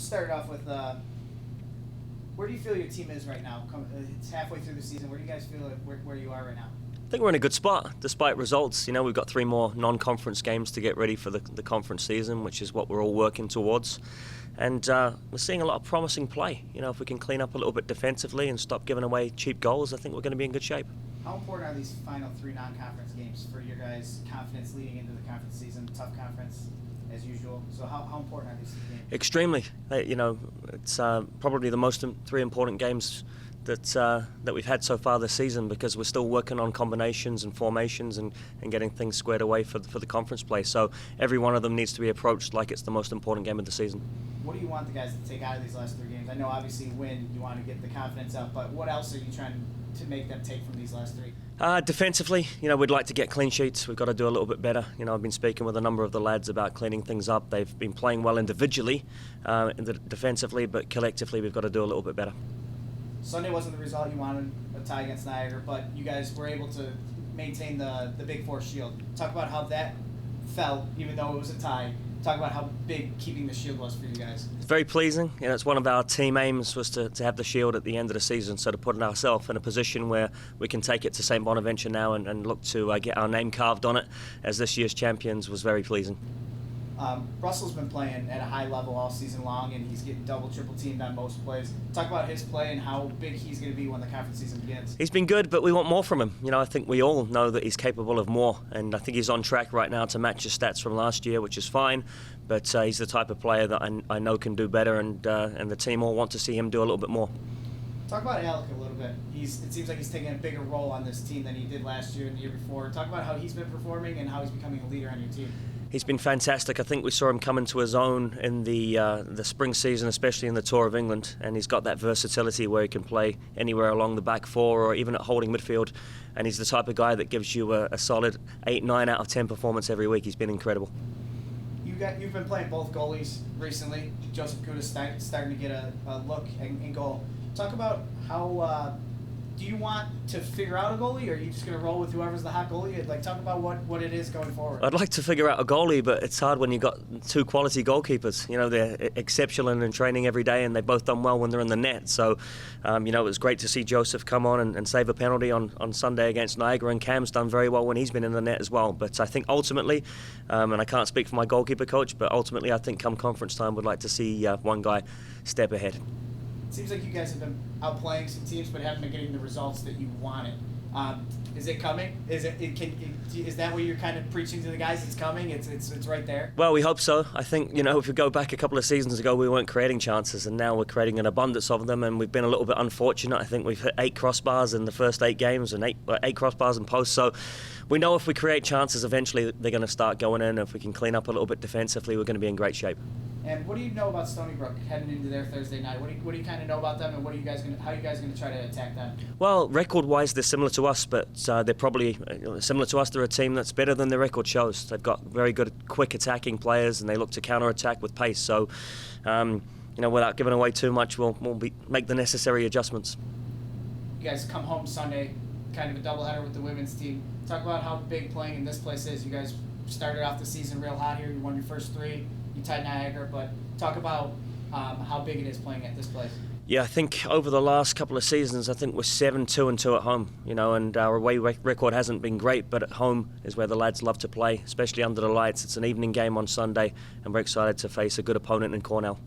just start off with where do you feel your team is right now? It's halfway through the season. Where do you guys feel where you are right now? I think we're in a good spot despite results. You know, we've got 3 more non-conference games to get ready for the conference season, which is what we're all working towards. And we're seeing a lot of promising play. You know, if we can clean up a little bit defensively and stop giving away cheap goals, I think we're going to be in good shape. How important are these final 3 non-conference games for your guys' confidence leading into the conference season? Tough conference, as usual. So how important are these games? Extremely. You know, it's probably the most 3 important games that we've had so far this season, because we're still working on combinations and formations and getting things squared away for the conference play. So every one of them needs to be approached like it's the most important game of the season. What do you want the guys to take out of these last 3 games? I know obviously win, you want to get the confidence up, but what else are you trying to make them take from these last 3? Defensively, you know, we'd like to get clean sheets. We've got to do a little bit better. You know, I've been speaking with a number of the lads about cleaning things up. They've been playing well individually, defensively, but collectively we've got to do a little bit better. Sunday wasn't the result you wanted, a tie against Niagara, but you guys were able to maintain the Big Four shield. Talk about how that felt, even though it was a tie. Talk about how big keeping the shield was for you guys. It's very pleasing. You know, it's one of our team aims was to have the shield at the end of the season, so to put ourselves in a position where we can take it to St. Bonaventure now and look to get our name carved on it as this year's champions was very pleasing. Russell's been playing at a high level all season long, and he's getting double, triple teamed on most plays. Talk about his play and how big he's going to be when the conference season begins. He's been good, but we want more from him. You know, I think we all know that he's capable of more, and I think he's on track right now to match his stats from last year, which is fine. But he's the type of player that I know can do better, and the team all want to see him do a little bit more. Talk about Alec a little bit. It seems like he's taking a bigger role on this team than he did last year and the year before. Talk about how he's been performing and how he's becoming a leader on your team. He's been fantastic. I think we saw him come into his own in the spring season, especially in the Tour of England, and he's got that versatility where he can play anywhere along the back 4 or even at holding midfield, and he's the type of guy that gives you a solid 8, 9 out of 10 performance every week. He's been incredible. You've been playing both goalies recently. Joseph Kuda's starting to get a look in goal. Talk about how do you want to figure out a goalie, or are you just going to roll with whoever's the hot goalie? Like, talk about what it is going forward. I'd like to figure out a goalie, but it's hard when you've got 2 quality goalkeepers. You know, they're exceptional in training every day, and they've both done well when they're in the net. So, you know, it was great to see Joseph come on and save a penalty on Sunday against Niagara, and Cam's done very well when he's been in the net as well. But I think ultimately, and I can't speak for my goalkeeper coach, but ultimately I think come conference time we'd like to see one guy step ahead. It seems like you guys have been outplaying some teams, but haven't been getting the results that you wanted. Is it coming? Is that what you're kind of preaching to the guys? It's coming. It's right there. Well, we hope so. I think, you know, if we go back a couple of seasons ago, we weren't creating chances, and now we're creating an abundance of them. And we've been a little bit unfortunate. I think we've hit 8 crossbars in the first 8 games, and 8 crossbars and posts. So we know if we create chances, eventually they're going to start going in. If we can clean up a little bit defensively, we're going to be in great shape. And what do you know about Stony Brook heading into their Thursday night? What do you kind of know about them, and how are you guys going to try to attack them? Well, record-wise, they're similar to us, but they're probably similar to us. They're a team that's better than their record shows. They've got very good, quick attacking players, and they look to counter-attack with pace. So, you know, without giving away too much, we'll make the necessary adjustments. You guys come home Sunday, kind of a doubleheader with the women's team. Talk about how big playing in this place is. You guys started off the season real hot here. You won your first 3. You tied Niagara, but talk about how big it is playing at this place. Yeah, I think over the last couple of seasons, I think we're 7-2-2 at home, you know, and our away record hasn't been great, but at home is where the lads love to play, especially under the lights. It's an evening game on Sunday, and we're excited to face a good opponent in Cornell.